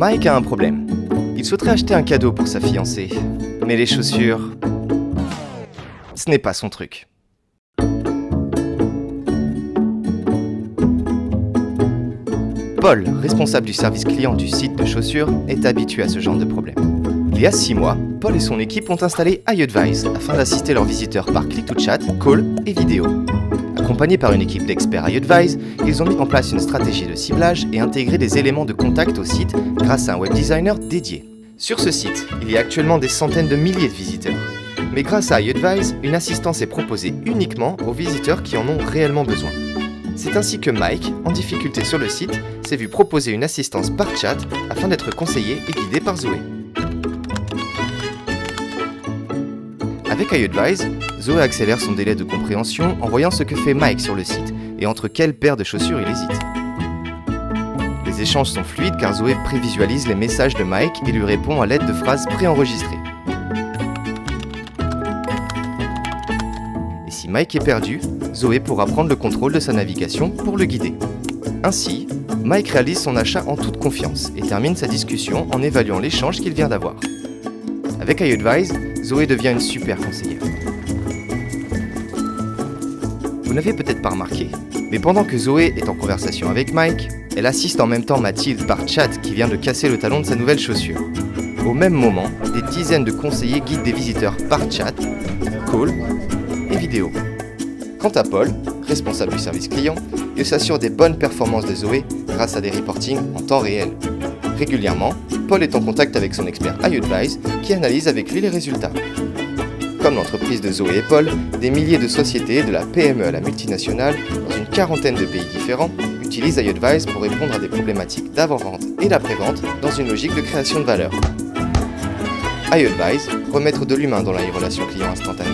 Mike a un problème. Il souhaiterait acheter un cadeau pour sa fiancée. Mais les chaussures... ce n'est pas son truc. Paul, responsable du service client du site de chaussures, est habitué à ce genre de problème. Il y a 6 mois, Paul et son équipe ont installé iAdvise afin d'assister leurs visiteurs par click-to-chat, call et vidéo. Accompagnés par une équipe d'experts iAdvise, ils ont mis en place une stratégie de ciblage et intégré des éléments de contact au site grâce à un web designer dédié. Sur ce site, il y a actuellement des centaines de milliers de visiteurs. Mais grâce à iAdvise, une assistance est proposée uniquement aux visiteurs qui en ont réellement besoin. C'est ainsi que Mike, en difficulté sur le site, s'est vu proposer une assistance par chat afin d'être conseillé et guidé par Zoé. Avec iAdvise, Zoé accélère son délai de compréhension en voyant ce que fait Mike sur le site et entre quelle paire de chaussures il hésite. Les échanges sont fluides car Zoé prévisualise les messages de Mike et lui répond à l'aide de phrases préenregistrées. Et si Mike est perdu, Zoé pourra prendre le contrôle de sa navigation pour le guider. Ainsi, Mike réalise son achat en toute confiance et termine sa discussion en évaluant l'échange qu'il vient d'avoir. Avec iAdvise, Zoé devient une super conseillère. Vous n'avez peut-être pas remarqué, mais pendant que Zoé est en conversation avec Mike, elle assiste en même temps Mathilde par chat qui vient de casser le talon de sa nouvelle chaussure. Au même moment, des dizaines de conseillers guident des visiteurs par chat, call et vidéo. Quant à Paul, responsable du service client, il s'assure des bonnes performances de Zoé grâce à des reportings en temps réel. Régulièrement, Paul est en contact avec son expert iAdvise qui analyse avec lui les résultats. Comme l'entreprise de Zoé et Paul, des milliers de sociétés, de la PME à la multinationale, dans une quarantaine de pays différents, utilisent iAdvise pour répondre à des problématiques d'avant-vente et d'après-vente dans une logique de création de valeur. iAdvise, remettre de l'humain dans la relation client instantanée.